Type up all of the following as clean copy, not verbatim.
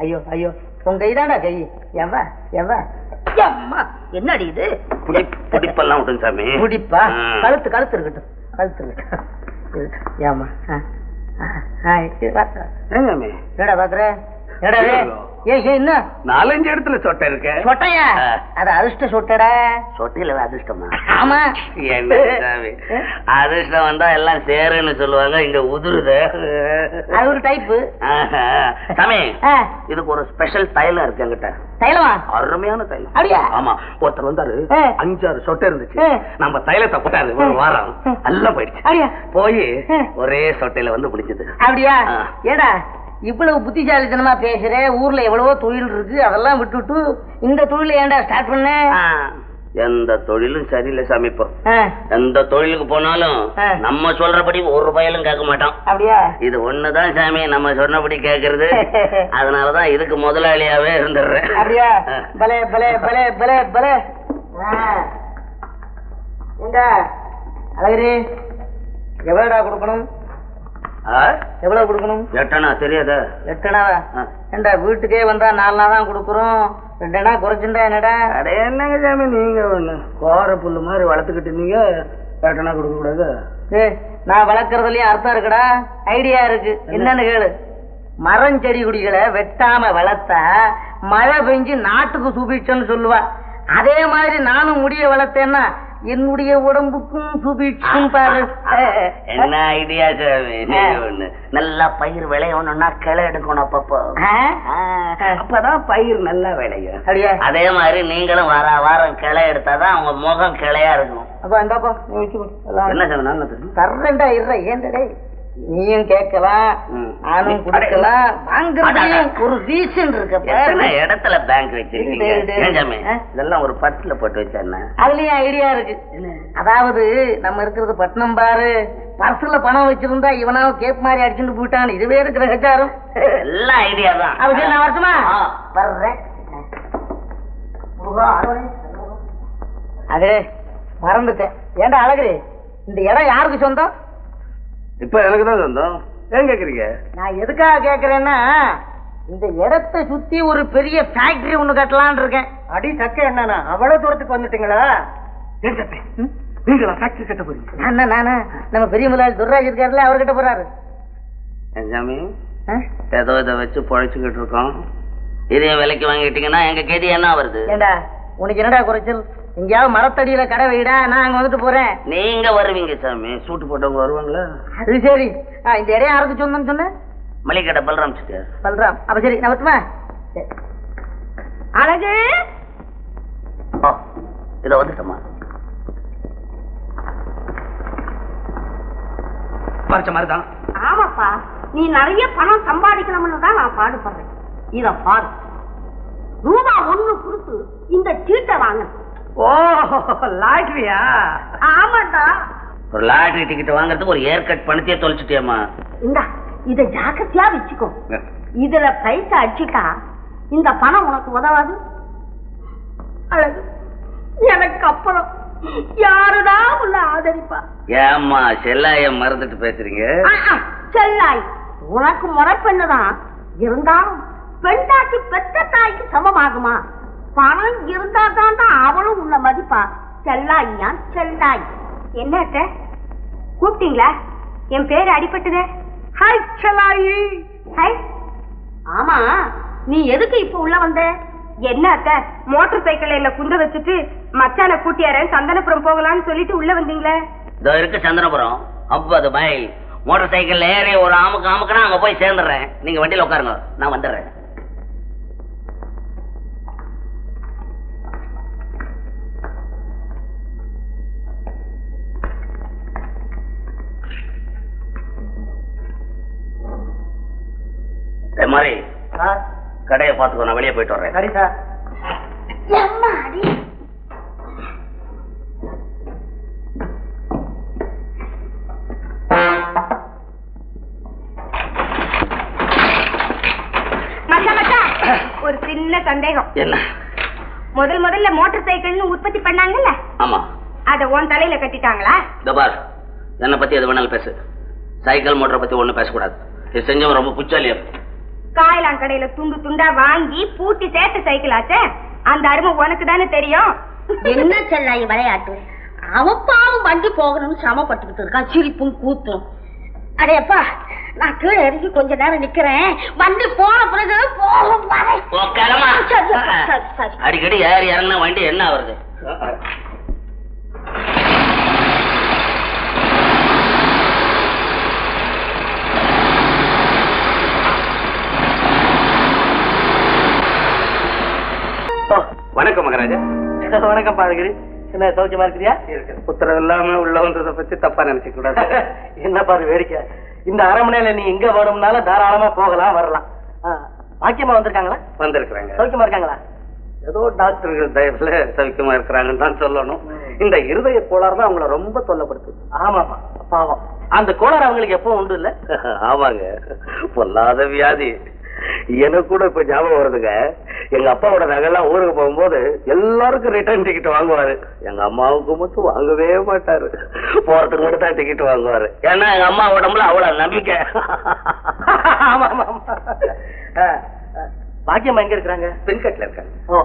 ஐயோ ஐயோ உங்க கைதாண்டா கை. எவா எவா அம்மா என்னடி இது? புடிப்பெல்லாம் விட்டுங்க சாமி. புடிப்பா? கழுத்து கழுத்து இருக்கட்டும், கழுத்து இருக்கட்டும். ஏமா என்னடா பாக்குற? என்ன 4-5 இடத்துல சொட்டை இருக்கு. சொட்டையா? அது அதிர்ஷ்ட சொட்டடா. சொட்டையில அதிர்ஷ்டமா? ஆமா. என்ன சாமி, அதிர்ஷ்டம் வந்தா எல்லாம் சேருன்னு சொல்லுவாங்க, இங்க உதிருது. அது ஒரு டைப்பு சாமி. இதுக்கு ஒரு ஸ்பெஷல் தைலம் இருக்கு என்கிட்ட. தைலமா? அருமையான தைலம். அப்படியா? ஆமா. ஒருத்தர் வந்தாரு, 5-6 சொட்டை இருந்துச்சு. நம்ம தைலத்தை போட்டாரு, ஒரு வாரம் எல்லாம் போயிடுச்சு. அப்படியா? போய் ஒரே சொட்டையில வந்து பிடிச்சது. அப்படியா? ஏடா இவ்வளவு புத்திசாலித்தனமா பேசுற? ஊர்ல எவ்வளவோ தொழில் இருக்கு, அதெல்லாம் விட்டுட்டு இந்த தொழில ஏன்டா ஸ்டார்ட் பண்ண? எந்த தொழிலும் சரியில்லை சாமி. இப்போ எந்த தொழிலுக்கு போனாலும் நம்ம சொல்றபடி ஒரு ரூபாயிலும் கேட்க மாட்டோம். அப்படியா? இது ஒண்ணுதான் சாமி நம்ம சொன்னபடி கேக்குறது. அதனாலதான் இதுக்கு முதலாளியாவே இருந்துடுறேன். அப்படியா? பலே பலே பலே பலே பலே. ஏண்டா அழகரே, எவ்வளவுடா கொடுக்கணும்? எவ்வளவு கொடுக்கணும்? 8 அணா. தெரியாத? 8 அணாவா? ஏண்டா வீட்டுக்கே வந்தா 4 அணா தான் கொடுக்குறோம், 2 அணா குறைச்சுண்டா என்னடா? அடே என்னங்க சாமி, நீங்க ஒண்ணு கோர புல்லு மாதிரி வளர்த்துக்கிட்டு இருந்தீங்க, 8 அணா கொடுக்க கூடாது? நான் வளர்க்கறதுலயும் அர்த்தம் இருக்குடா, ஐடியா இருக்கு. என்னன்னு கேளு. மரம் செடி கொடிகளை வெட்டாம வளர்த்தா மழை பெஞ்சு நாட்டுக்கு சுபிட்சம்னு சொல்லுவா. அதே மாதிரி நானும் முடிய வளர்த்தேன்னா என்னுடைய உடம்புக்கும் சுபிட்சம் பாரு. என்ன ஐடியா சாமி? ஒண்ணு நல்லா பயிர் விளையணும்னா கிளை எடுக்கணும் அப்பப்போ, அப்பதான் பயிர் நல்லா விளையும். அதே மாதிரி நீங்களும் வாரம் கிளை எடுத்தாதான் உங்க முகம் கிளையா இருக்கும். அப்ப இந்தாப்பா என்ன சாமி தர்றேன்டா. இருற ஏண்டடே, நீயும் கேட்கலாம் நானும் கொடுக்கலாம். வாங்குறதுலயும் ஒரு ரீசன் இருக்கு. இடத்துல பேங்க் வச்சிருக்கீங்க இதெல்லாம் ஒரு பர்ஸ்ல போட்டு வச்சேன். அதுலயும் ஐடியா இருக்கு. அதாவது நம்ம இருக்கிறது பட்டணம் பாரு, பர்ஸ்ல பணம் வச்சிருந்தா இவனாவும் கேப் மாதிரி அடிச்சுட்டு போயிட்டான். இதுவே இருக்கிற கச்சாரம். எல்லாம் ஐடியா தான். அது நான் வருஷமா வர்றேன். அதே மறந்துட்டேன். ஏண்டா அழகு, இந்த இடம் யாருக்கு சொந்தம்? இப்ப எனக்கு தான் சொந்தம். ஏன் கேக்குறீங்க? நான் எதுக்காக கேக்குறேன்னா, இந்த இடத்தை சுத்தி ஒரு பெரிய ஃபேக்டரி ஒண்ணு கட்டலான்னு இருக்கேன். அடி சக்க என்னன்னா அவ்வளவு தூரத்துக்கு வந்துட்டீங்களா? நீங்களா ஃபேக்டரி கட்ட போறீங்க? நானா நம்ம பெரிய முதலாளி துர்ராஜ் இருக்காருல்ல, அவர்கிட்ட போறாரு. சாமி ஏதோ இதை வச்சு பொழைச்சுக்கிட்டு இருக்கோம். இதையும் விலைக்கு வாங்கிட்டீங்கன்னா எங்க கேதி என்ன வருது? ஏண்டா உனக்கு என்னடா குறைச்சல்? எங்கேயாவது மரத்தடியில கடை வைடா, நான் அங்க வந்துட்டு போறேன். நீங்க வருவீங்க சாமி, சூட்டு போட்டவங்க வருவாங்களா? அது சரி. இந்த இடம் யாருக்கு சொந்தம்னு சொன்ன? மளிகடை பல்ராம் சிட்டியார். பல்ராம். அப்ப சரி நான் வரட்டுமா? அழகு இத வந்துட்டமா பறிச்ச மாதிரிதான். ஆமாப்பா, நீ நிறைய பணம் சம்பாதிக்கணும்னு தான் நான் பாடுபடுறேன். இத பாரு, ரூபா 1 கொடுத்து இந்த சீட்டை வாங்க. ஓ லாட்டரியா? ஆமாட்டா. ஒரு லாட்டரி டிக்கெட் வாங்குறதுக்கு ஒரு ஏர் கட் பணத்தையே தொலைச்சிட்டியம்மா. இந்தா இத ஜாக்கிரதையா வச்சுக்கோ. இதுல பைசா அடிச்சுட்டா இந்த பணம் உனக்கு உதவாது. அழகு, எனக்கு அப்புறம் யாருதான் உள்ள ஆதரிப்பா? ஏம்மா செல்லாய மறந்துட்டு பேசுறீங்க? செல்லாய் உனக்கு முறைப்பெண்ணுதான், இருந்தாலும் பெண்டாட்டி பெற்ற தாய்க்கு சமமாகுமா? பணம் இருந்தா தான் அவளும் உன்னை மதிப்பா. செல்லாயா செல்லாய். என்னட்ட கூப்பிட்டீங்களா? என் பேரு அடிபட்டுதே. ஹாய் செல்லாயி. ஹாய். ஆமா, நீ எதுக்கு இப்ப உள்ள வந்த? என்ன அத்த, மோட்டார் சைக்கிள் என்ன குந்த வச்சுட்டு மச்சான கூட்டியார சந்தனபுரம் போகலான்னு சொல்லிட்டு உள்ள வந்தீங்களே? இதோ இருக்கு சந்தனபுரம் 50 மைல். மோட்டார் சைக்கிள் ஏறி ஒரு ஆமுக்குனா அங்க போய் சேர்ந்துடுறேன். நீங்க வண்டியில உட்காருங்க, நான் வந்துடுறேன். மாதிரி கடையை பார்த்துக்கோ, நான் வெளியே போயிட்டு வரேன். சரி சார். ஒரு சின்ன சந்தேகம். என்ன? முதல்ல மோட்டார் சைக்கிள்னு உற்பத்தி பண்ணாங்கல்ல? ஆமா. அத உன் தலையில கட்டிட்டாங்களா? இந்த பார், என்ன பத்தி எது வேணாலும் பேசு. சைக்கிள் மோட்டரை பத்தி ஒண்ணும் பேசக்கூடாது. இது செஞ்சவன் ரொம்ப புச்சாலியா. காயலான் கடையில துண்டு துண்டா வாங்கி பூட்டி சேர்த்து சைக்கிள் ஆச்சே, அந்த அருமை உனக்கு தானே தெரியும். என்ன செல்லாயி விளையாட்டு, அவப்பாவும் வண்டி போகணும்னு சிரமப்பட்டுக்கிட்டு இருக்கான், சிரிப்பும் கூத்தும். அடையப்பா, நான் கீழே இறங்கி கொஞ்ச நேரம் நிக்கிறேன், வண்டி போன பிறகு போகும். அடிக்கடி யார் இறங்கினா வண்டி என்ன வருது? வணக்கம் மகாராஜா. வணக்கம் பாருகிரி. என்ன சௌக்கியமா இருக்கிறியா? உத்தரவு இல்லாம உள்ள வந்ததை பத்தி தப்பா நினைச்சுக்க கூடாது. என்ன பாரு வேடிக்கை, இந்த அரை மணி நேரம் நீ எங்க வேணும்னாலும் தாராளமா போகலாம் வரலாம். பாக்கியமா வந்திருக்காங்களா? வந்திருக்கிறாங்க. சௌக்கியமா இருக்காங்களா? ஏதோ டாக்டர்கள் தயவுல சௌக்கியமா இருக்கிறாங்கன்னு தான் சொல்லணும். இந்த இருதய கோளாறு தான் அவங்கள ரொம்ப தொல்லப்படுத்துது. ஆமாப்பா, பாவம். அந்த கோளாறு அவங்களுக்கு எப்பவும் உண்டு இல்ல? ஆமாங்க, பொல்லாத வியாதி. எனக்கு கூட இப்ப ஞாபகம் வருதுங்க. எங்க அப்பாவோட நகைலாம் ஊருக்கு போகும்போது எல்லாருக்கும் ரிட்டர்ன் டிக்கெட் வாங்குவாரு. எங்க அம்மாவுக்கு மட்டும் வாங்கவே மாட்டாரு. போறதுக்கு மட்டும் தான் டிக்கெட் வாங்குவாரு. ஏன்னா எங்க அம்மா உடம்புல அவ்வளவு நம்பிக்கை. பாக்கியம்மா எங்க இருக்கிறாங்க? பின்கட்ல இருக்காங்க. ஓ,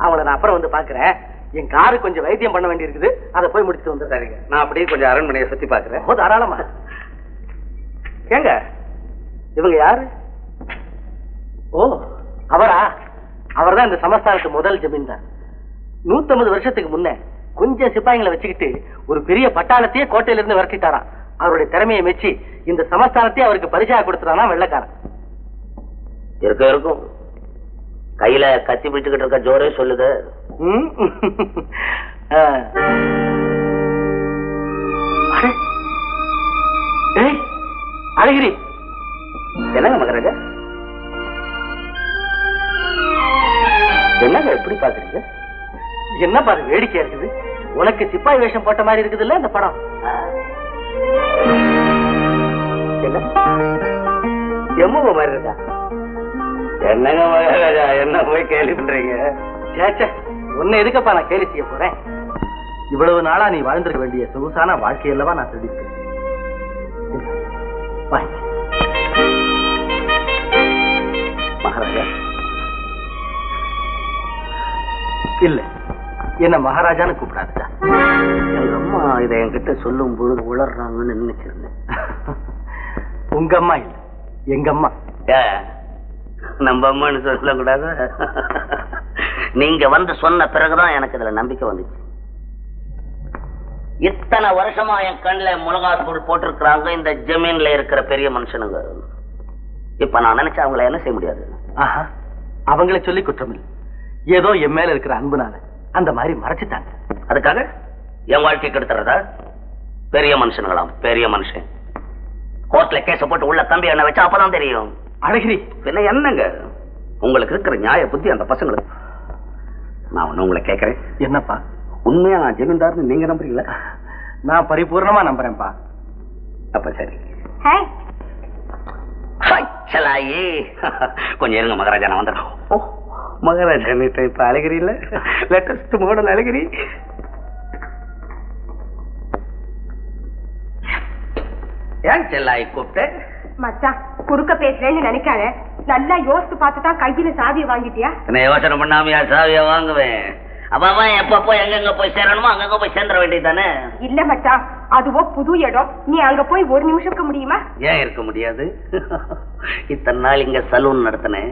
அவங்கள நான் அப்புறம் வந்து பாக்குறேன். என் காரு கொஞ்சம் வைத்தியம் பண்ண வேண்டி இருக்குது, அதை போய் முடிச்சுட்டு வந்துடுறாருங்க. நான் அப்படியே கொஞ்சம் அரண்மனையை சுத்தி பாக்குறேன். ஓ, தாராளமா. ஏங்க இவங்க யாரு? ஓ, அவரா? அவர் தான் இந்த சமஸ்தானத்து முதல் ஜமீன்தார். 150 வருஷத்துக்கு முன்ன கொஞ்சம் சிப்பாய்களை வச்சுக்கிட்டு ஒரு பெரிய பட்டாளத்தையே கோட்டையில இருந்து விரட்டிட்டாராம். அவருடைய திறமையை மெச்சி இந்த சமஸ்தானத்தையே அவருக்கு பரிசா கொடுத்துறானா வெள்ளக்காரன். இருக்கும் கையில கத்தி பிடிச்சுக்கிட்டு இருக்க ஜோரே சொல்லுது. அழகிரி, என்னங்க மகராஜா, என்னங்க எப்படி பாக்குறீங்க? என்ன பாரு வேடிக்கையா இருக்குது. உனக்கு சிப்பாய் வேஷம் போட்ட மாதிரி இருக்குது இல்ல இந்த படம்? என்ன எம்ம மாதிரி இருக்கா? என்னங்க மகாராஜா, என்ன போய் கேள்வி பண்றீங்க? சேச்சே, உன்னை எதுக்கப்பா நான் கேள்வி செய்ய போறேன்? இவ்வளவு நாளா நீ வாழ்ந்திருக்க வேண்டிய சொகுசான வாழ்க்கையல்லவா நான் தெரிவிக்கிறேன். மகாராஜா இல்ல, என்ன மகாராஜான்னு கூப்பிடாதா. எங்க அம்மா இதை என்கிட்ட சொல்லும் பொழுது உளர்றாங்கன்னு நினைச்சிருந்தேன். உங்க அம்மா இல்ல, எங்க அம்மா. நம்ம அம்மான்னு சொல்லக்கூடாது. நீங்க வந்து சொன்ன பிறகுதான் எனக்கு இதுல நம்பிக்கை வந்துச்சு. இத்தனை வருஷமா என் கண்ணுல மிளகாத்தூள் போட்டிருக்கிறாங்க இந்த ஜமீன்ல இருக்கிற பெரிய மனுஷனுங்க. இப்ப நான் நினைச்சா அவங்கள என்ன செய்ய முடியாது. அவங்களை சொல்லி குற்றம் இல்லை, ஏதோ என் மேல இருக்கிற அன்புனால அந்த மாதிரி மறைச்சிட்டாங்க. அதுக்காக என் வாழ்க்கை கெடுத்துறதா? பெரிய மனுஷனுங்களாம், பெரிய மனுஷன். கோர்ட்ல கேஸ போட்டு உள்ள கம்பி என்ன வச்சா அப்பதான் தெரியும். அழகிரி, என்ன என்னங்க உங்களுக்கு இருக்கிற நியாய புத்தி அந்த பசங்களுக்கு? நான் ஒண்ணு உங்களை கேட்கறேன். என்னப்பா? உண்மையா நான் ஜமீன்தார்னு நீங்க நம்புறீங்களா? நான் பரிபூர்ணமா நம்புறேன்ப்பா. அப்ப சரி. கொஞ்சம் இருங்க மகாராஜா, நான் வந்துடுறேன். ஓ மகாராஜா, நீ இப்ப அழகிரி இல்ல, லேட்டஸ்ட் மாடல் அழகிரி. ஏன் செல்லாய் கூப்பிட்ட? மச்சான், குறுக்க பேசுறேன்னு நினைக்காத. நல்லா யோசித்து பார்த்துதான் கையில சாவியை வாங்கிட்டியா? என்ன யோசனை பண்ணாமையா சாவியா வாங்குவேன்? அப்பா எப்பப்போ எங்கெங்க போய் சேரணுமோ அங்கங்க போய் சேர்ந்துட வேண்டியதானே? இல்ல மச்சான், அதுவோ புது இடம், நீ அங்க போய் ஒரு நிமிஷம் இருக்க முடியுமா? ஏன் இருக்க முடியாது? இத்தனை நாள் இங்க சலூன் நடத்தினேன்,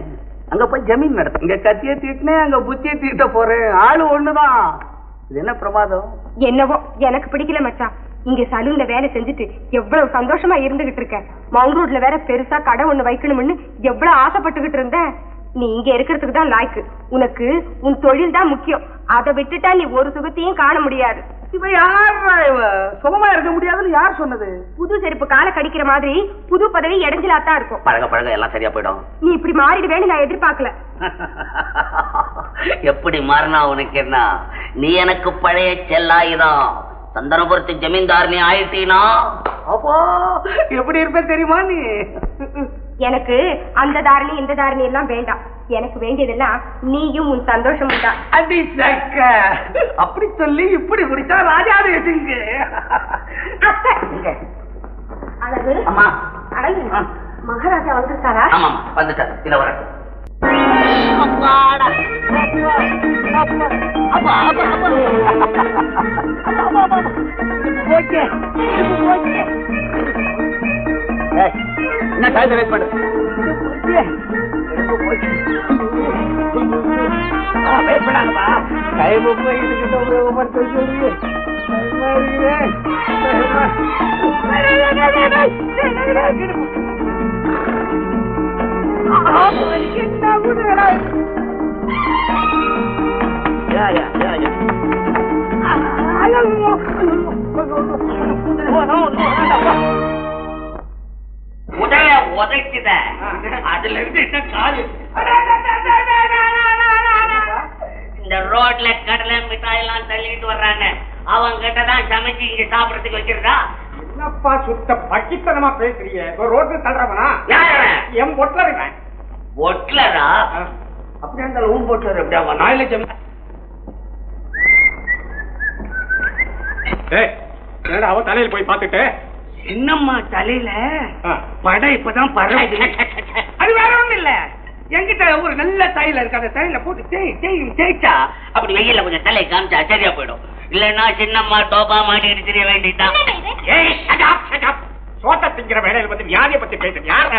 அங்க போய் ஜமீன் நடத்த, இங்க கத்திய தீட்டினேன், அங்க புத்திய தீட்ட போறேன். ஆளு ஒண்ணுதான். இது என்ன பிரமாதம்? என்னவோ எனக்கு பிடிக்கல மச்சான். இங்க சலூன்ல வேலை செஞ்சுட்டு எவ்வளவு சந்தோஷமா இருந்துகிட்டு இருக்க. மவுண்ட் ரோட்ல வேற பெருசா கடை ஒண்ணு வைக்கணும்னு எவ்வளவு ஆசைப்பட்டுகிட்டு இருந்த. நீ இங்க இருக்கிறதுக்கு தான் லாய்க்கு. உனக்கு உன் தொழில் தான் முக்கியம். அதை விட்டுட்டா நீ ஒரு சுகத்தையும் காண முடியாது. இவ யார் சுகமா இருக்க முடியாதுன்னு யார் சொன்னது? புது செருப்பு காலை கடிக்கிற மாதிரி புது பதவி இடைஞ்சலாத்தான் இருக்கும். பழக பழக எல்லாம் சரியா போயிடும். நீ இப்படி மாறிடுவேன்னு நான் எதிர்பார்க்கல. எப்படி மாறினா உனக்கு என்ன? நீ எனக்கு பழைய செல்லாயுதான். சந்தனபுரத்து ஜமீன்தார் நீ ஆயிட்டீனா அப்போ எப்படி இருப்ப தெரியுமா நீ? எனக்கு அந்த தாரணி இந்த தாரணி எல்லாம் வேண்டாம். எனக்கு வேண்டியதெல்லாம் நீயும் உன் சந்தோஷமும் தான். அடி சக்க, அப்படி சொல்லி இப்படி முடிச்சா ராஜாவை எதுங்க? அழகு அம்மா, அழகு மகாராஜா வந்திருக்காரா? ஆமா வந்துட்டாரு. இல்ல வரட்டும். என்ன டைம் வேஸ்ட் பண்ணு. வெயிட் பண்ணாங்கப்பா. டைம் போயிட்டு உபயோகப்படுத்த சொல்லி உடல உதைக்குத. அதுல இருந்து காலு இந்த ரோட்ல கடலை மிட்டாய் எல்லாம் தள்ளிட்டு வர்றாங்க. அவங்க கிட்டதான் சமைச்சு இங்க சாப்பிடறதுக்கு வச்சிருக்கா. என்னப்பா சுத்த பக்கித்தனமா பேசுறீங்க? ரோட்ல தள்ளுறவனா? என் பொட்லருங்க. பொட்லரா? அப்படியே அந்த ஊன் பொட்லர் எப்படியா நாயில ஜமி. என்னடா அவ தலையில போய் பாத்துட்டு சின்னம்மா தலையில படம் இப்பதான் பரவாயில்ல. அது வேற ஒண்ணு இல்ல. என்கிட்ட ஒரு நல்ல தைல இருக்கு. அந்த தைல போட்டு தேய்ச்சா அப்படி வெயில கொஞ்சம் தலையை காமிச்சா சரியா போயிடும். இல்லன்னா சின்னம்மா டோபா மாட்டிட்டு தெரிய வேண்டியதான். சோத்த திங்கிற வேலையில வந்து வியாதியை பத்தி பேசுறேன். யார்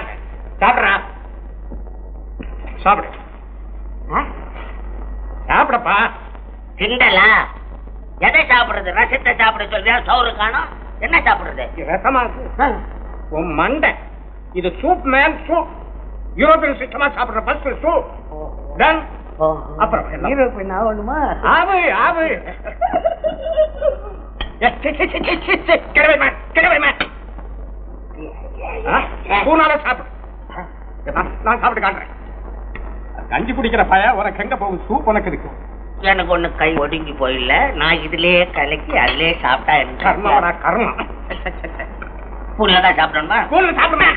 சாப்பிடுறா? சாப்பிடு சாப்பிடப்பா. திண்டலா? எதை சாப்பிடுறது? ரசத்தை சாப்பிட சொல்றியா? சோறு காணும். என்ன சாப்பிடுறது? ரசமா உன் மண்டை. இது சூப் மேன் சூப். யூரோப்பியன் சிஸ்டமா சாப்பிடுற பஸ்ட் சூப். டன். அப்புறம் யூரோப்பியன் ஆகணுமா? ஆவு ஆவு. சாப்பிடு. நான் சாப்பிட்டு காட்டுறேன். கஞ்சி குடிக்கிற பய உனக்கு எங்க போகும்? சூப் உனக்கு இருக்கு. எனக்கு ஒண்ணு கை ஒடுங்கி போயிடல. நான் இதுலயே கலக்கி அதுலயே சாப்பிட்டா எனக்கு கர்மம் கர்மம். ஸ்கூல்லதான் சாப்பிடணுமா? ஸ்கூல்ல சாப்பிடுமா?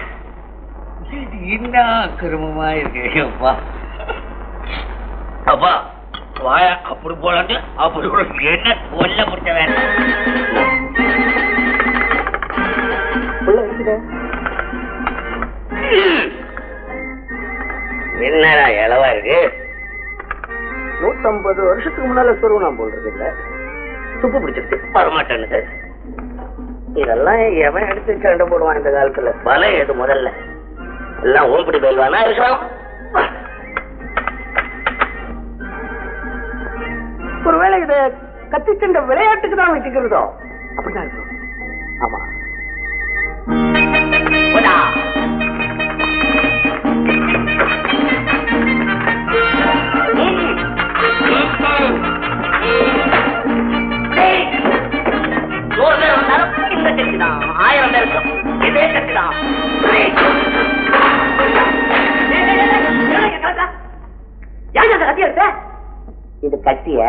என்ன கிருமமா இருக்கு. அப்பா அப்பா வாய அப்படி போலாண்டு அப்படி என்ன கொல்ல முடிச்ச வேணும். என்னடா இளவா இருக்கு? 150 வருஷத்துக்கு முன்னால சொருவனா போல்றது இல்ல. துப்பு பிடிச்சிருக்கு. வரமாட்டேன்னு. இதெல்லாம் எவன் எடுத்து சண்டை போடுவான் இந்த காலத்துல? பல எது முதல்ல எல்லாம் ஓம்படி பயில்வானா இருக்கலாம். ஒருவேளை இத கத்திச்சண்ட விளையாட்டுக்கு தான் வச்சுக்கிறதோ? அப்படிதான் இருக்கும். ஆமா இந்த கட்சிதான். 1000 பேருக்கும் இதே கட்சிதான். இது கட்டிய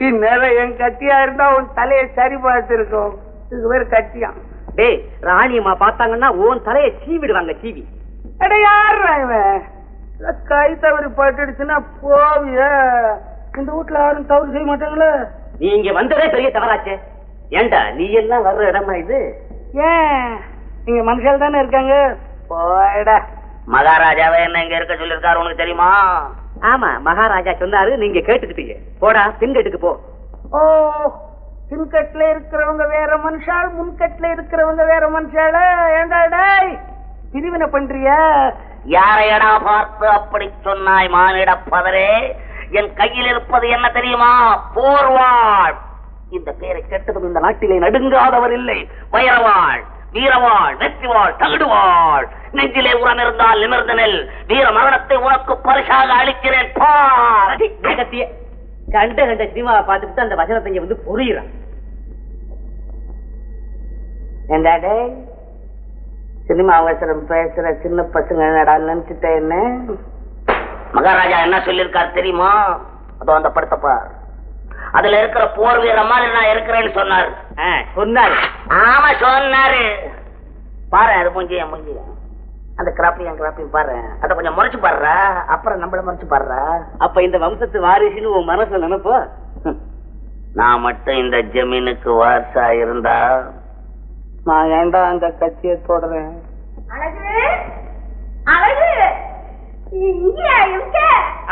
இந்நேரம் என் கட்டியா இருந்தா உன் தலையை சரி பார்த்திருக்கும். இதுக்கு பேர் கட்டியா? டேய் ராணியம்மா பார்த்தாங்கன்னா உன் தலையை சீவிடுவாங்க. சீவி அட யாரு கை தவறி பட்டுடுச்சுன்னா போவிய. இந்த வீட்டுல யாரும் தவறு செய்ய மாட்டாங்களே. நீங்க வந்ததே பெரிய தவறாச்சே. ஏண்டா நீ எல்லாம் வர்ற இடமா இது? ஏன் இங்க மனுஷால் தானே இருக்காங்க. போடா. மகாராஜாவே என்ன இங்க இருக்க சொல்லிருக்காரு உனக்கு தெரியுமா? ஆமா மகாராஜா சொன்னாரு. நீங்க கேட்டுக்கிட்டீங்க. போடா பின்கட்டுக்கு போ. ஓ பின்கட்டுல இருக்கிறவங்க வேற மனுஷால், முன்கட்டுல இருக்கிறவங்க வேற மனுஷால. ஏண்டாடா பிரிவினை பண்றியா? யாரையடா பார்த்து அப்படி சொன்னாய் மானிட பதரே? என் கையில் இருப்பது என்ன தெரியுமா? போர்வாள். இந்த பேரை கேட்டதும் இந்த நாட்டிலே நடுங்காதவர் இல்லை. வைரவாள், வீரவாள், வெற்றிவாள், தகுடுவாள். நெஞ்சிலே உரம் இருந்தால் நிமிர்ந்து நெல். வீர மரணத்தை உனக்கு பரிசாக அளிக்கிறேன். கண்ட கண்ட சினிமாவை பார்த்துட்டு அந்த வசனத்தை இங்க வந்து புரியுறான். என்னடே சினிமா அவசரம் பேசுற சின்ன பசங்க என்னடா நினைச்சுட்ட? என்ன மகாராஜா என்ன சொல்லிருக்காரு தெரியுமா? அதோ அந்த படத்தப்பா அதுல இருக்கிற போர் வீர மாதிரி நான் இருக்கிறேன்னு சொன்னாரு. சொன்னாரு? ஆமா சொன்னாரு. பாரு அது மூஞ்சிய மூஞ்சிய அந்த கிராப்பியும் பாரு. அத கொஞ்சம் முறைச்சு பாடுறா. அப்புறம் நம்மள முறைச்சு பாடுறா. அப்ப இந்த வம்சத்து வாரிசுன்னு உன் மனசுல நினைப்போ. நான் மட்டும் இந்த ஜமீனுக்கு வாரிசா இருந்தா நான் ஏண்டா அந்த கட்சியை தொடறேன்.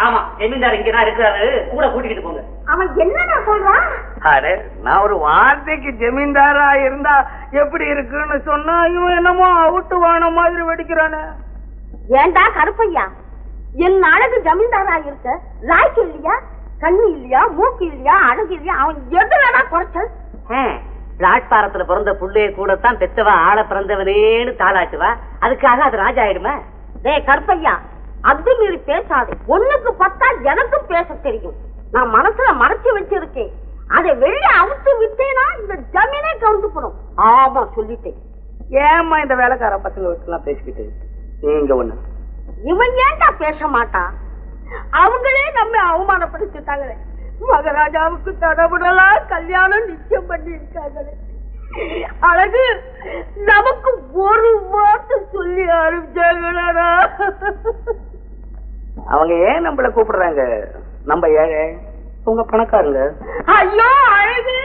ஆமா, ஜமீன்தார் இங்கதான் இருக்கிறாரு, கூட கூட்டிக்கிட்டு போங்க. அவன் என்னடா சொல்றான்? அடே, நான் ஒரு வார்த்தைக்கு ஜமீன்தாரா இருந்தா எப்படி இருக்குன்னு சொன்னா இவன் என்னமோ அவுட்டு வான மாதிரி வெடிக்கிறானே. ஏண்டா கருப்பையா, என் அழகு ஜமீன்தாரா இருக்க லாய்க்கு இல்லையா? கண்ணு இல்லையா, மூக்கு இல்லையா, அழகு இல்லையா? அவன் எதுலடா குறைச்சல்? பிளாட்பாரத்துல பிறந்த புள்ளைய கூடத்தான் பெத்தவா ஆள பிறந்தவனேன்னு தாளாட்டுவா, அதுக்காக அது ராஜா ஆயிடுமா? டேய் கருப்பையா, அது மீறி பேசாதே. ஒண்ணுக்கு பத்தா எனக்கும் பேச தெரியும். நான் மனசுல மறைச்சு வச்சிருக்கேன். அதை வெளிய அவுத்து விட்டேனா இந்த ஜமீனே கவுந்து போடும். ஆமா சொல்லிட்டேன். ஏமா இந்த வேலைக்கார பசங்க வீட்டுலாம் பேசிக்கிட்டு நீங்க ஒண்ணு. இவன் ஏன்டா பேச மாட்டான்? அவங்களே நம்ம அவமானப்படுத்திட்டாங்களே. மகாராஜாவுக்கு தடபுடலா கல்யாணம் நிச்சயம் பண்ணி இருக்காங்களே. அழகு நமக்கு ஒரு வார்த்தை சொல்லி ஆரம்பிச்சாங்களா? அவங்க ஏன் நம்மள கூப்பிடுறாங்க? நம்ம ஏழை, உங்க பணக்காரங்க. ஐயோ அழகு,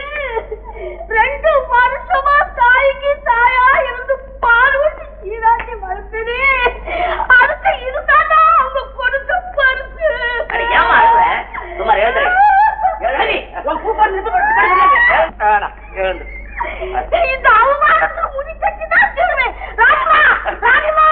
2 வருஷமா தாய்க்கு தாயா இருந்து பால் ஊட்டி சீராட்டி வளர்த்தனே, அதுக்கு இதுதானா அவங்க கொடுத்த பரிசு? இந்த அவமானத்தை முடிக்கட்டுதான் தீர்வேன். ராணிமா, ராணிமா,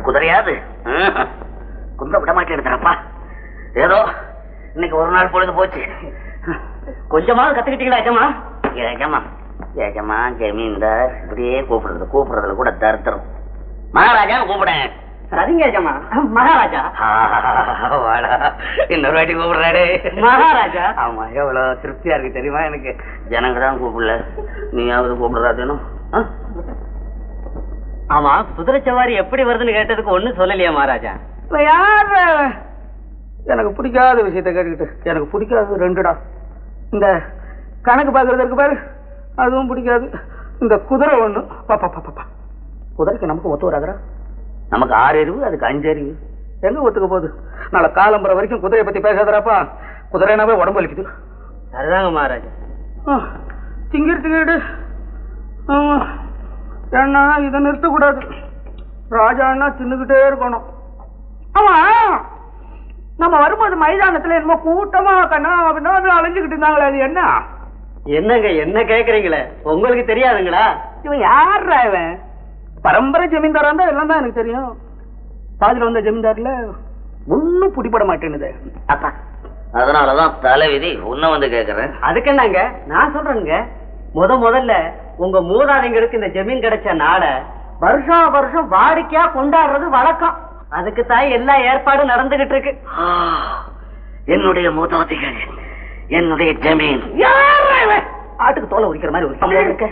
குதிரையாது குந்த விட மாட்டேன். ஏதோ இன்னைக்கு ஒரு நாள் பொழுது போச்சு. கொஞ்சமாவது கத்துக்கிட்டீங்களா எஜமா? ஏஜமா ஏஜமா ஜமீன்தார் இப்படியே கூப்பிடுறதுல கூட தருத்தரும். மகாராஜான்னு கூப்பிடேன். சரிங்க எஜமா. மகாராஜா இன்னொரு வாட்டி கூப்பிடுறாரு மகாராஜா. ஆமா, எவ்வளவு திருப்தியா இருக்கு தெரியுமா எனக்கு. ஜனங்க தான் கூப்பிடல, நீயாவது கூப்பிடுறாதுன்னு. ஆமா, குதிரை சவாரி எப்படி வருதுன்னு கேட்டதுக்கு ஒண்ணும் சொல்லலையா மகாராஜா? யார் எனக்கு பிடிக்காத விஷயத்த கேட்டுக்கிட்டு? எனக்கு பிடிக்காது 2டா. இந்த கணக்கு பாக்குறது இருக்கு பாரு, அதுவும் பிடிக்காது. இந்த குதிரை ஒண்ணு. பாப்பா, குதிரைக்கு நமக்கு ஒத்து வராதரா? நமக்கு 6 அறிவு, அதுக்கு 5 அறிவு. எங்க ஒத்துக்க போகுது? நாளை காலம்புற வரைக்கும் குதிரையை பத்தி பேசாதராப்பா. குதிரைனாவே உடம்பு வலிக்குது. அதுதாங்க மகாராஜா. திங்கிட்டு ஏன்னா இதை நிறுத்தக்கூடாது. ராஜான்னா தின்னுகிட்டே இருக்கணும். ஆமா, நம்ம வரும்போது மைதானத்துல என்னமோ கூட்டமா கண்ணா அப்படின்னா அலைஞ்சுக்கிட்டு இருந்தாங்களே, அது என்ன? என்னங்க என்ன கேக்குறீங்களே? உங்களுக்கு தெரியாதுங்களா? இவன் யாரா? இவன் பரம்பரை ஜமீன்தாரா இருந்தா எல்லாம் தான் எனக்கு தெரியும். பாதில வந்த ஜமீன்தார்ல ஒன்னும் பிடிபட மாட்டேன்னுது. அப்பா, அதனாலதான் தலைவிதி உன்ன வந்து கேக்குறேன். அதுக்கு என்னங்க நான் சொல்றேங்க. முதல்ல உங்க மூதாதைங்களுக்கு இந்த ஜமீன் கிடைச்ச நாள வருஷம் வாடிக்கையா கொண்டாடுறது வழக்கம். அதுக்கு தான் எல்லா ஏற்பாடும் நடந்துகிட்டு இருக்கு. என்னுடைய மூதாதைகள், என்னுடைய ஜமீன். ஆட்டுக்கு தோலை உரிக்கிற மாதிரி ஒரு சமயம் இருக்கு.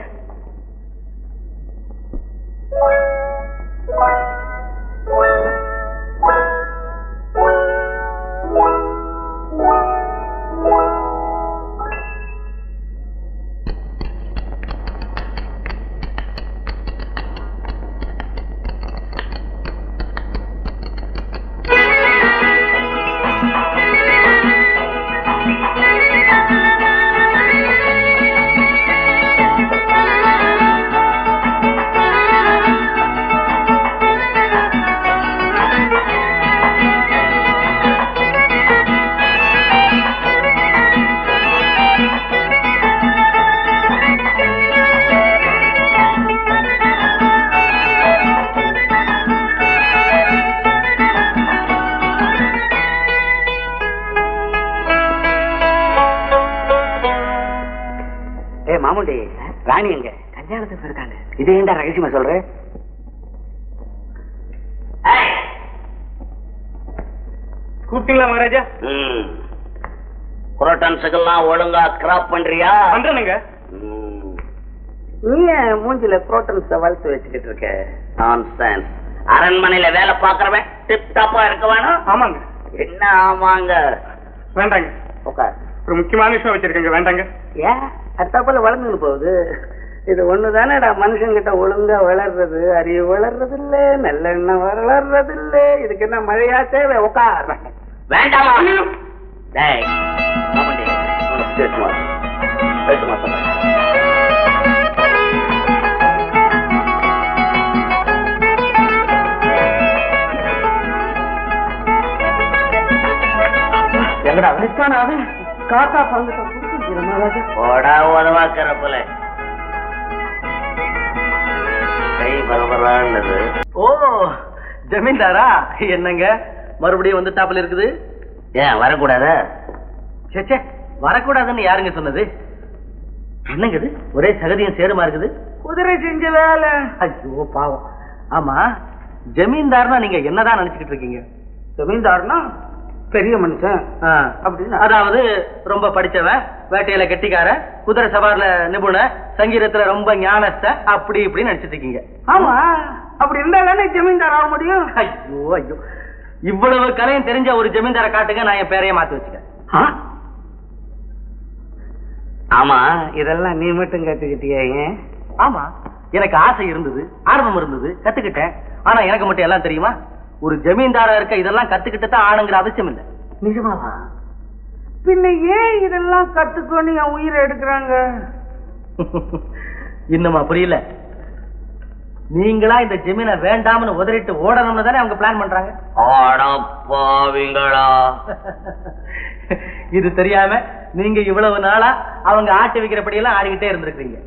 மாமுண்டி, ராணி எங்க? கல்யாணத்துக்கு இருக்காங்க. இது ஏண்டா ரகசியமா சொல்ற? கூப்பிட்டீங்களா மகாராஜா? புரோட்டன்ஸுக்கெல்லாம் ஒழுங்கா கிராப் பண்றியா? பண்றேனுங்க. நீ மூஞ்சில புரோட்டன்ஸ வளர்த்து வச்சுக்கிட்டு இருக்க. நான்சென்ஸ். அரண்மனையில வேலை பாக்குறவன் டிப் டாப்பா இருக்க வேணும். ஆமாங்க. என்ன ஆமாங்க? வேண்டாங்க. உட்கார். ஒரு முக்கியமான விஷயம் வச்சிருக்கேங்க. வேண்டாங்க. ஏன் அடுத்தாப்புல வளர்ந்துன்னு போகுது? இது ஒண்ணுதானேடா மனுஷங்கிட்ட ஒழுங்கா வளர்றது, அறிவு வளர்றது இல்ல, நல்லெண்ணம் வளர்றது இல்ல. இதுக்கு என்ன மழையா தேவை? உட்கார். வேண்டாமா? எங்கடா விழிச்சானாவே காக்கா பங்குட்ட உதவாக்கிற போல கை பரபரான்னது. ஓ ஜமீன்தாரா, என்னங்க மறுபடியும் வந்து டாப்ல இருக்குது? ஏன் வரக்கூடாத? சே வரக்கூடாதுன்னு யாருங்க சொன்னது? என்னங்க இது ஒரே சகதியும் சேருமா இருக்குது? குதிரை செஞ்ச வேலை. ஐயோ பாவம். ஆமா, ஜமீன்தார்னா நீங்க என்னதான் நினைச்சுக்கிட்டு இருக்கீங்க? ஜமீன்தார்னா பெரிய மனுஷன் அப்படின்னு. அதாவது ரொம்ப படிச்சவன், வேட்டையில கெட்டிக்கார, குதிரை சவாரில நிபுண, சங்கீதத்துல ரொம்ப ஞானஸ்த, அப்படி இப்படி நினைச்சிட்டு இருக்கீங்க. ஆமா, அப்படி இருந்தாலே ஜமீன்தார் ஆக முடியும். ஐயோ ஐயோ, இவ்வளவு கலையும் தெரிஞ்ச ஒரு ஜமீன்தார காட்டுங்க, நான் என் பேரையே மாத்தி வச்சுக்கேன். ஆமா, இதெல்லாம் நீ மட்டும் கத்துக்கிட்டியா? ஏன்? ஆமா, எனக்கு ஆசை இருந்தது, ஆர்வம் இருந்தது, கத்துக்கிட்டேன். ஆனா எனக்கு மட்டும் எல்லாம் தெரியுமா? ஒரு ஜமீன்தாரா இருக்க இதெல்லாம் கத்துக்கிட்டு தான் ஆணுங்கிற அவசியம் இல்லை. நிஜமாவா? பின்ன ஏன் இதெல்லாம் கத்துக்கொண்டு என் உயிரை எடுக்கிறாங்க? இன்னுமா புரியல? நீங்களா இந்த ஜமீனை வேண்டாம்னு உதறிட்டு ஓடணும்னு தானே அவங்க பிளான் பண்றாங்க. இது தெரியாம நீங்க இவ்வளவு நாளா அவங்க ஆட்டி வைக்கிறபடியெல்லாம் ஆடிக்கிட்டே இருந்திருக்கீங்க.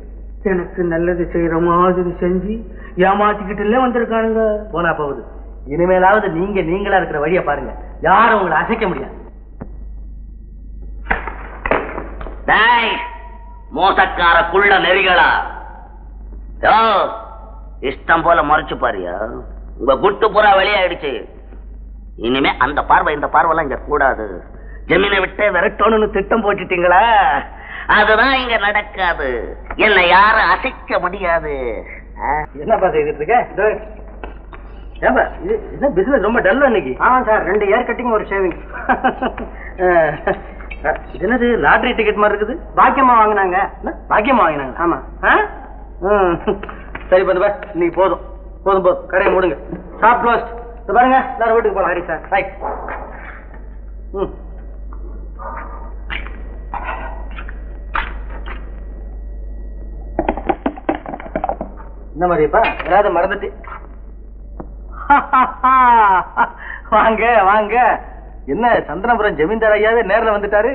எனக்கு நல்லது செய்யற மாதிரி செஞ்சு ஏமாத்திக்கிட்டு வந்திருக்கானுங்க. போனா போகுது. இனிமேலாவது நீங்களா இருக்கிற வழிய பாருங்க, யாரும் உங்களை அசைக்க முடியாது. மோசக்கார குள்ள நெறிகளா, இஷ்டம் போல மறைச்சு பாரியா? உங்க குட்டு புறா வெளியாயிடுச்சு. இனிமே அந்த பார்வை இந்த பார்வைலாம் இங்க கூடாது. ஜமீனை விட்டு விரட்டணும்னு திட்டம் போட்டுட்டீங்களா? அதுதான் இங்க நடக்காது. என்னை யாரும் அசைக்க முடியாது. என்னப்பா செய்துட்டு இருக்க? என்ன பிசினஸ் ரொம்ப டல்லா இன்னைக்கு? ஆமா சார், 2 ஏர் கட்டிங் ஒரு ஷேவிங். என்னது லாட்டரி டிக்கெட் மாதிரி இருக்குது? பாக்கியமா வாங்கினாங்க. பாக்கியமா வாங்கினாங்க? ஆமா. சரி பந்து, நீ போதும் போதும் போதும், கடையை மூடுங்க. Shop closed. பாருங்க, எல்லாரும் வீட்டுக்கு போலாம். சரி சார், ரைட். என்ன மாதிரிப்பா ஏதாவது மறந்துட்டு? வாங்க வாங்க. என்ன சந்திரபுரம் ஜமீன்தார் ஐயாவே நேர்ல வந்துட்டாரு?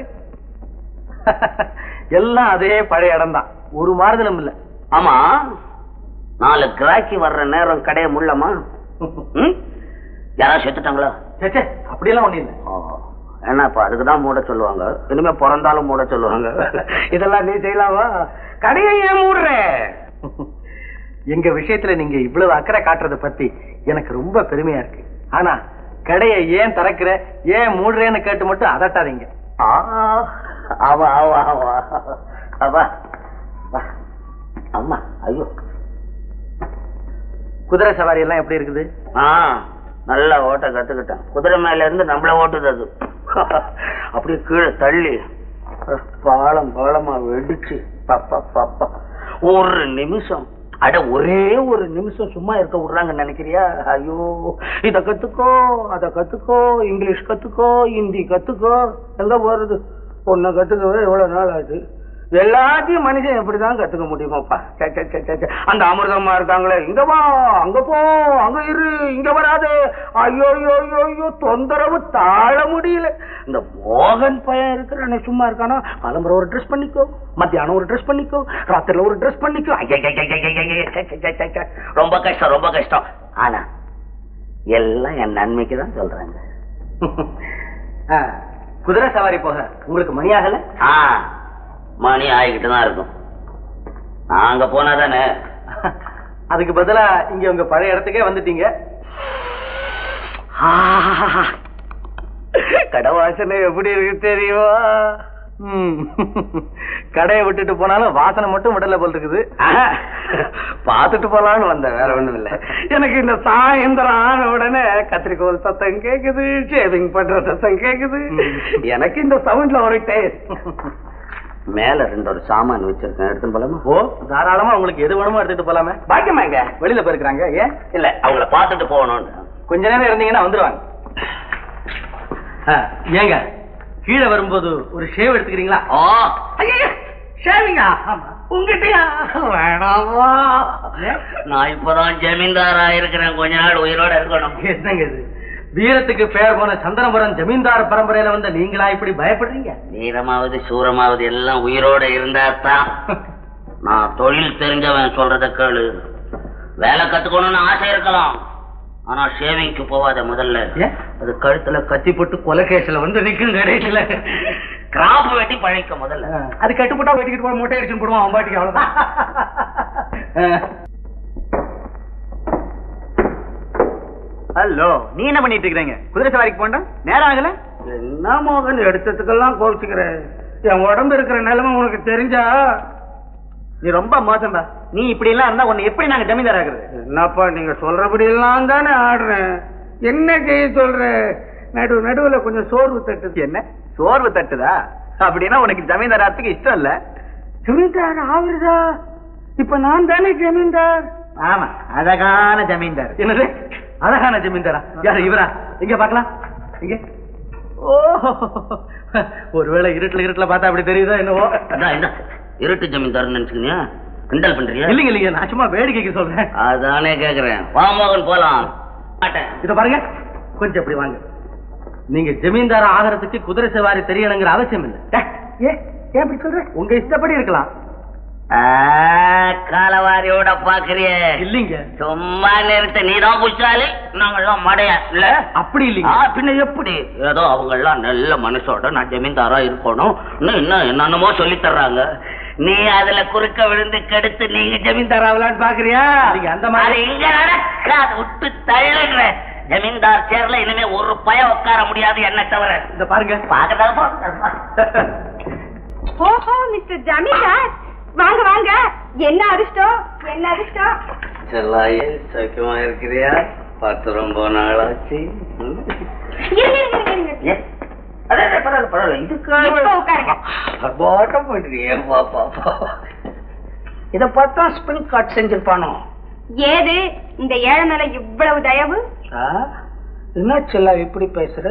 எல்லாம் அதே பழைய இடம் தான், ஒரு மாறுதலும் இல்ல. ஆமா, 4 கிராக்கி வர்ற நேரம் கடைய முள்ளமா? யாராவது செத்துட்டாங்களா? சே, அப்படியெல்லாம் ஒண்ணு இல்ல. என்னப்பா அதுக்குதான் மூட சொல்லுவாங்க, இனிமே பிறந்தாலும் மூட சொல்லுவாங்க. இதெல்லாம் நீ செய்யலாமா? கடையை ஏன் மூடுற? எங்க விஷயத்துல நீங்க இவ்வளவு அக்கறை காட்டுறத பத்தி எனக்கு ரொம்ப பெருமையா இருக்கு. ஆனா கடையை ஏன் திறக்கிற, ஏன் மூடுறேன்னு கேட்டு மட்டும் அதட்டாதீங்க. அம்மா, ஐயோ. குதிரை சவாரி எல்லாம் எப்படி இருக்குது? நல்லா ஓட்ட கத்துக்கிட்டேன். குதிரை மேல இருந்து நம்மள ஓட்டுது அது. அப்படியே கீழே தள்ளி பாலம் பாலமா வெடிச்சு பப்பா ஒரு நிமிஷம், அட ஒரே ஒரு நிமிஷம் சும்மா இருக்க விடுறாங்கன்னு நினைக்கிறியா? ஐயோ, இத கத்துக்கோ, அத கத்துக்கோ, இங்கிலீஷ் கத்துக்கோ, ஹிந்தி கத்துக்கோ. எங்க போறது? பொண்ணை கத்துக்கவே எவ்வளவு நாள் ஆச்சு. எல்லாத்தையும் மனுஷன் எப்படிதான் கத்துக்க முடியுமாப்பா? அந்த அமிர்தமா இருக்காங்களே, இங்க வா, அங்க போ, அங்க இரு, இங்க வராது. ஐயோ ஐயோ, தொந்தரவு தாழ முடியல. இந்த மோகன் பையன் இருக்கிற சும்மா இருக்கானா? காலம்பரம் ஒரு ட்ரெஸ் பண்ணிக்கோ, மத்தியானம் ஒரு ட்ரெஸ் பண்ணிக்கோ, ராத்திரில ஒரு ட்ரெஸ் பண்ணிக்கோ. ரொம்ப கஷ்டம், ரொம்ப கஷ்டம். ஆனா எல்லாம் என் நன்மைக்கு தான் சொல்றாங்க. குதிரை சவாரி போக உங்களுக்கு மணி ஆகல? மணி ஆகிக்கிட்டு தான் இருக்கும். அங்க போனா தானே. அதுக்கு பதிலா இங்க உங்க பழைய இடத்துக்கே வந்துட்டீங்க. கடை வாசனை எப்படி இருக்கு தெரியுமா? கடையை விட்டுட்டு போனாலும் வாசனை மட்டும் விடல போல் இருக்குது. பாத்துட்டு போலான்னு வந்தேன், வேற ஒண்ணும் இல்ல. எனக்கு இந்த சாயந்தரம் ஆன உடனே கத்திரிக்கோல் சத்தம் கேக்குது, ஷேவிங் பண்ற சத்தம் கேக்குது. எனக்கு இந்த சவுண்ட்ல ஒரு டேஸ்ட். மேல 2 சாமான் வச்சிருக்கேன், எடுத்துன்னு போலாமா? ஓ, தாராளமா உங்களுக்கு எது வேணுமோ எடுத்துட்டு போலாமே. பாக்கியமா எங்க வெளியில போயிருக்காங்க. ஏன்? இல்ல, அவங்கள பாத்துட்டு போகணும்னு. கொஞ்ச நேரம் இருந்தீங்கன்னா வந்துருவாங்க. ஏங்க கீழே வரும்போது ஒரு ஷேவ் எடுத்துக்கிறீங்களா? ஓ ஷேவிங்கா? உங்ககிட்டயா? வேணாமா, நான் இப்பதான் ஜமீன்தாரா இருக்கிறேன், கொஞ்ச நாள் உயிரோட இருக்கணும். என்னங்க இது? வீரத்துக்கு பேர் போன சந்திரபுரம் ஜமீன்தார் பரம்பரையில வந்த நீங்களா இப்படி பயப்படுறீங்க? வீரமாவது சூரமாவது எல்லாம் உயிரோட இருந்தா தான். நான் தொழில் தெரிஞ்சவன் சொல்றத கேளு. வேலை கத்துக்கணும்னு ஆசை இருக்கலாம், ஆனா ஷேவிங்க்கு போவாத. முதல்ல அது கழுத்துல கத்தி போட்டு கொலைகேசில வந்து நிக்கும் கடைசியில. கிராப் வெட்டி பழைக்க முதல்ல. அது கட்டுப்பட்டா வெட்டிக்கிட்டு போய் மொட்டை அடிச்சுன்னு போடுவான் அவன் பாட்டிக்கு, அவ்வளவுதான். ஹலோ, நீ என்ன பண்ணிட்டு இருக்கீங்க? குதிரை சவாரிக்கு போண்டா நேரம் ஆகல. என்ன மோகன் எடுத்ததுக்கெல்லாம் கோவிச்சுக்கிற? என் உடம்பு இருக்கிற நிலைமை உனக்கு தெரிஞ்சா நீ ரொம்ப மோசம்பா. நீ இப்படி எல்லாம் இருந்தா உன்னை எப்படி நாங்க ஜமீன்தார் ஆகுறது? என்னப்பா நீங்க சொல்றபடி எல்லாம் தானே ஆடுறேன், என்ன செய்ய சொல்ற? நடுவுல கொஞ்சம் சோர்வு தட்டுது. என்ன சோர்வு தட்டுதா? அப்படின்னா உனக்கு ஜமீன்தார் ஆகிறதுக்கு இஷ்டம் இல்ல? ஜமீன்தார் ஆகுறதா? இப்ப நான் தானே ஜமீன்தார். ஆமா, அழகான ஜமீன்தார். என்னது அழகான ஜமீன்தாரா? யாரு இவரா? இங்க பாக்கலாம். இங்க. ஓ, ஒருவேளை இருட்டுல பார்த்தா அப்படி தெரியுதா என்னவோ? இருட்டு ஜமீன்தார் நினைச்சுக்கியா? கிண்டல் பண்றியா? இல்லைங்க, நான் சும்மா வேடிக்கைக்கு சொல்றேன். அதானே கேக்குறேன். வா மோகன் போலாம். இத பாருங்க, கொஞ்சம் இப்படி வாங்க. நீங்க ஜமீன்தார ஆகிறதுக்கு குதிரை சவாரி தெரியணுங்கிற அவசியம் இல்லை. ஏன் இப்படி சொல்ற? உங்க இஷ்டப்படி இருக்கலாம். காலவாரியோட பாக்குறிய? இல்லீங்க, சும்மா நிறுத்த. நீதான் புச்சாலி, நாங்கெல்லாம் மடைய இல்ல. அப்படி இல்லீங்க. பின்ன எப்படி? ஏதோ அவங்க எல்லாம் நல்ல மனசோட நான் ஜமீன்தாரா இருக்கணும் இன்னும் என்னென்னமோ சொல்லி தர்றாங்க. நீ அதுல குறுக்க விழுந்து கெடுத்து நீங்க ஜமீன்தார் ஆகலான்னு பாக்குறியா? அந்த மாதிரி இங்க நடக்காது, விட்டு தள்ளுற. ஜமீன்தார் சேர்ல இனிமே ஒரு பயம் உட்கார முடியாது என்ன தவிர. இந்த பாருங்க, பாக்கதான். ஓஹோ, மிஸ்டர் ஜமீன்தார் வாங்க வாங்க. என்ன அதிர்ஷ்டம், என்ன அதிர்ஷ்டம். செல்லாயே, சௌக்கியமா இருக்கிறியா? பார்த்து ரொம்ப நாளாச்சு. இத பார்த்தா ஸ்பின் காட் செஞ்சிருப்பானோ? ஏது இந்த ஏழை மேல இவ்வளவு தயவு? என்ன செல்லா இப்படி பேசுற?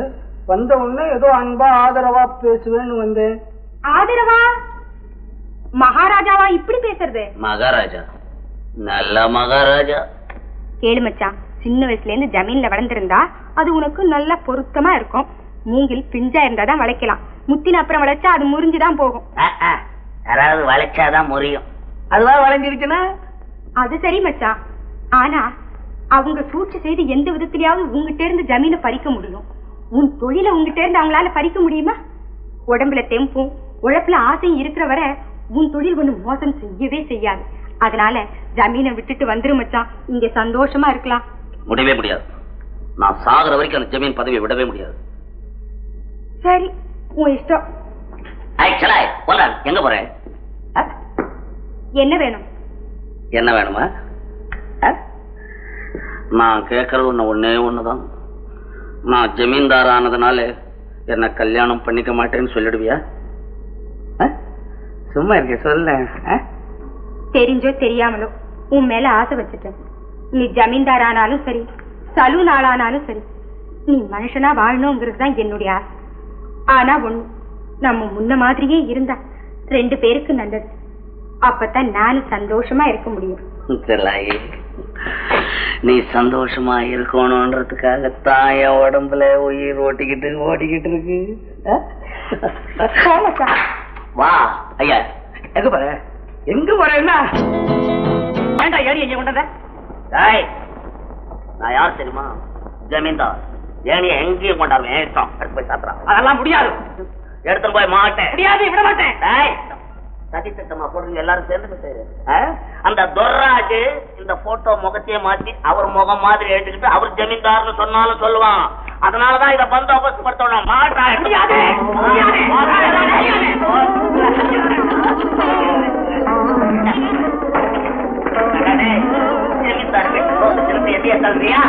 வந்த உடனே ஏதோ அன்பா ஆதரவா பேசுவேன்னு வந்தேன். ஆதரவா? மகாராஜாவா இப்படி பேசுறது? மகாராஜா, நல்ல மகாராஜா. கேளு மச்சான், சின்ன வயசுல இருந்து ஜமீன்ல வளர்ந்திருந்தா அது உனக்கு நல்ல பொருத்தமா இருக்கும். மூங்கில் பிஞ்சா இருந்தாதான் வளைக்கலாம், முத்தின அப்புறம் வளைச்சா அது முறிஞ்சுதான் போகும். யாராவது வளைச்சாதான் முறியும். அதுவா வளைஞ்சிருச்சுன்னா அது சரி மச்சான். ஆனா அவங்க சூழ்ச்சி செய்து எந்த விதத்திலயாவது உங்ககிட்ட இருந்து ஜமீனை பறிக்க முடியும். உன் தொழில உங்ககிட்ட இருந்து அவங்களால பறிக்க முடியுமா? உடம்புல தெம்பும் உழைப்புல ஆசையும் இருக்கிற வரை உன் தொழில் ஒண்ணு மோசம் செய்யவே செய்யாது. அதனால ஜமீனை விட்டுட்டு வந்துரு மச்சான், இங்க சந்தோஷமா இருக்கலாம். முடியவே முடியாது. நான் சாகுற வரைக்கும் அந்த ஜமீன் பதவியை விடவே முடியாது. சரி, உன் இஷ்டம். எங்க போறேன்? என்ன வேணும்? என்ன வேணுமா? நான் கேட்கறது ஒன்னே ஒண்ணுதான். நான் ஜமீன்தார் ஆனதுனால என்ன கல்யாணம் பண்ணிக்க மாட்டேன்னு சொல்லிடுவியா? சும்மா இருக்க சொல்ல. தெரிஞ்சோ தெரியாமலோ உன் மேல ஆசை வச்சுட்டேன். நீ ஜமீன்தார் ஆனாலும் சரி, சலூன் ஆளானாலும் சரி, நீ மனுஷனா வாழணுங்கிறது தான் என்னுடைய ஆசை. ஆனா ஒண்ணு, நம்ம முன்ன மாதிரியே இருந்தா 2 பேருக்கு நல்லது. அப்பதான் நானும் சந்தோஷமா இருக்க முடியும். நீ சந்தோஷமா இருக்கணும்ன்றதுக்காகத்தான் என் உடம்புல உயிர் ஓட்டிக்கிட்டு இருக்கு. வா ஐயா. எங்க போற? எங்க போறேன்னா வேண்டாம், ஏறி எங்க கொண்டத? நான் யார் தெரியுமா? ஜமீன்தார். ஏனிய எங்கேயும் கொண்டாடுவேன், இஷ்டம். எடுத்து போய் சாப்பிடலாம். அதெல்லாம் முடியாது. எடுத்து போய் மாட்டேன். முடியாது, விட மாட்டேன். சதி திட்டமா போடுங்க எல்லாரும் சேர்ந்து. அந்த துர்ராஜ் இந்த போட்டோ முகத்தையே மாத்தி அவர் முகம் மாதிரி எடுத்துக்கிட்டு அவர் ஜமீன்தார்னு சொன்னாலும் சொல்லுவான். அதனாலதான் இதை பந்தோபஸ்து படுத்தணும். மாட்டான். ஜமீன்தார் திருப்பி எதைய சொல்றியா?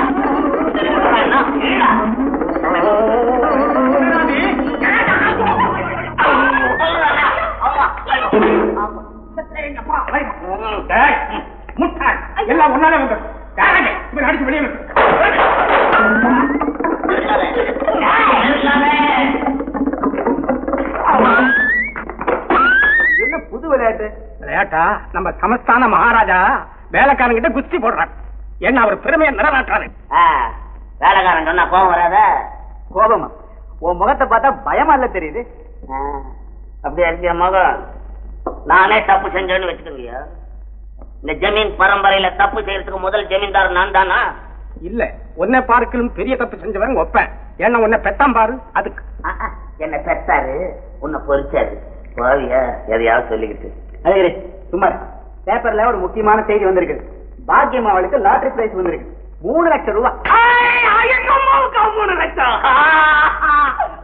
அடிச்சு வெளியே என்ன புது விளையாட்டு? விளையாட்டா? நம்ம சமஸ்தான மகாராஜா வேலைக்காரங்கிட்ட குஸ்தி போடுறாரு. என்ன அவர் பெருமையை நிலநாட்டுறாரு. வேலைக்காரன் சொன்னா கோபம் வராத? கோபமா? உன் முகத்தை பார்த்தா பயமா இல்ல தெரியுது. அப்படியா இருக்கிய மகன்? நானே தப்பு செஞ்சேன்னு வச்சுக்கோங்க. இந்த ஜமீன் பரம்பரையில தப்பு செய்யறதுக்கு முதல் ஜமீன்தார் நான் தானா? இல்ல, உன்னை பார்க்கலும் பெரிய தப்பு செஞ்சவன் ஒப்பேன். என்ன உன்னை பெத்தாம் பாரு. அதுக்கு என்ன பெத்தாரு, உன்னை பொறிச்சாரு. போவியா எதையாவது சொல்லிக்கிட்டு. அழகிரி சும்மா பேப்பர்ல ஒரு முக்கியமான செய்தி வந்திருக்கு. பாக்கியம் அவளுக்கு லாட்டரி பிரைஸ் வந்திருக்கு. 3 லட்சம் ரூபாய். 3 லட்சம்.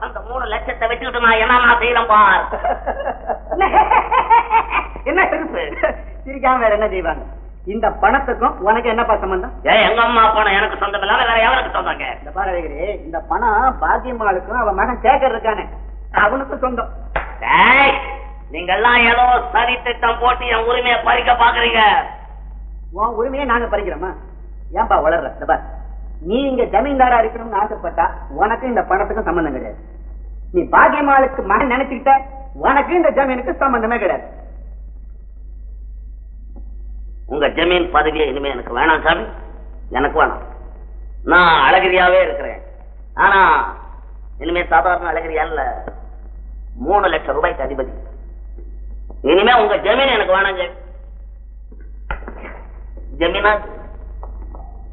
அந்த 3 லட்சத்தை வச்சுக்கிட்டு நான் என்ன செய்யறேன் பார். என்ன இருக்கு? சிரிக்காம வேற என்ன செய்வாங்க? இந்த பணத்துக்கும் உனக்கு என்னப்பா சம்பந்தம்? எங்க அம்மா பணம் எனக்கு சொந்தம் இல்லாம வேற எவனுக்கு சொந்தங்க? இந்த பாரு அழகிரி, இந்த பணம் பாக்கியம்மாளுக்கும் அவன் மகன் சேகர் இருக்கானே அவனுக்கு சொந்தம். நீங்க எல்லாம் ஏதோ சரி திட்டம் போட்டு என் உரிமையை பறிக்க பாக்குறீங்க. உன் உரிமையை நாங்க பறிக்கிறோமா? ஏன்பா வளர்ற? இந்த பாரு, நீ இங்க ஜமீன்தாரா இருக்கணும்னு ஆசைப்பட்டா உனக்கு இந்த பணத்துக்கும் சம்பந்தம் கிடையாது. நீ பாக்கியம்மாளுக்கு மகன் நினைச்சுக்கிட்ட உனக்கு இந்த ஜமீனுக்கு சம்பந்தமே கிடையாது. உங்க ஜமீன் பதவியை இனிமே எனக்கு வேணாம் சாமி. எனக்கு வேணாம். நான் அழகிரியாவே இருக்கிறேன். ஆனா இனிமே சாதாரண அழகிரியா இல்ல, 3 லட்சம் ரூபாய்க்கு அதிபதி. இனிமே உங்க ஜமீன் எனக்கு வேணாங்க. ஜமீனா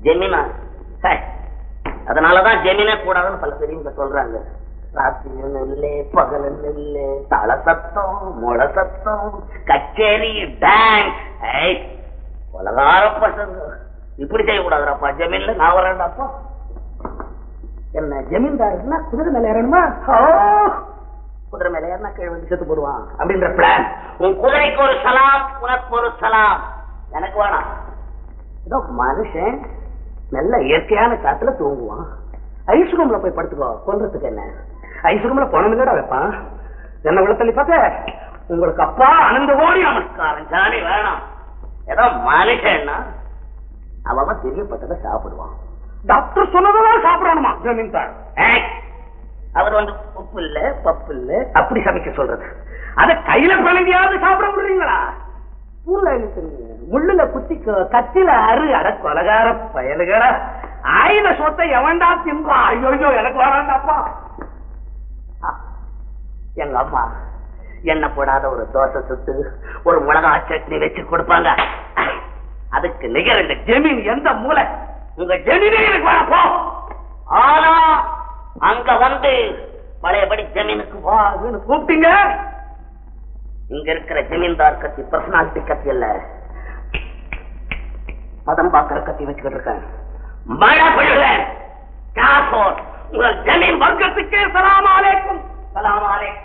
ஜமீனா அதனாலதான் ஜமீனே கூடாதுன்னு பல பெரியவங்க சொல்றாங்க. ராத்திரி இல்ல, பகல் இல்ல, தல சத்தம், முளை சத்தம், கச்சேரி, டான்ஸ். உலகார பசங்க இப்படி செய்யக்கூடாதுப்பா. ஜமீன்ல நான் வரேன்டாப்பா. என்ன ஜமீன்தாருன்னா குதிரை மேல ஏறணுமா? குதிரை மேல ஏறினா கீழே வந்து செத்து போடுவான் அப்படின்ற பிளான். உன் குதிரைக்கு ஒரு சலாம், உனக்கு ஒரு சலாம். எனக்கு வேணாம். ஏதோ மனுஷன் நல்ல இயற்கையான காத்துல தூங்குவான். ஐஸ் ரூம்ல போய் படுத்துக்கோ. கொல்றதுக்கு என்ன? ஐஸ் ரூம்ல பணம் இல்லடா வைப்பான். என்ன உள்ள தள்ளி பார்த்த உங்களுக்கு அப்பா அனந்த கோடி நமஸ்காரம். ஜாலி வேணாம். ஏதோ மனுஷன்னா அவன் தெரியப்பட்டதை சாப்பிடுவான். டாக்டர் சொன்னதான் சாப்பிடணுமா ஜமீன்தார்? அவர் வந்து உப்பு இல்ல பப்பு இல்ல அப்படி சமைக்க சொல்றது. அத கையில பழகியாவது சாப்பிட முடியுங்களா? முள்ளுல குத்தி கத்தில அரு. அட கொலகார பயலுகள, ஆயுத சொத்தை எவன்டா திம்பா? ஐயோ எனக்கு வராண்டாப்பா. எங்க அம்மா என்ன போடாத ஒரு தோசை சுட்டு ஒரு மிளகா சட்னி வச்சு கொடுப்பாங்க. அதுக்கு நிகர் இந்த ஜமீன் எந்த மூலை? உங்க ஜமீனே எனக்கு வரப்போ. ஆனா அங்க வந்து பழையபடி ஜமீனுக்கு வான்னு கூப்பிட்டீங்க. இங்க இருக்கிற ஜமீன்தார் கத்தி பர்சனாலிட்டி கத்தி இல்ல, பதம் பாக்குற கத்தி வச்சுக்கிட்டு இருக்கேன். மழை பெய்யல, உங்கள் ஜமீன் வர்க்கத்துக்கே சலாம் அலைக்கும். சலாம் அலைக்கும்.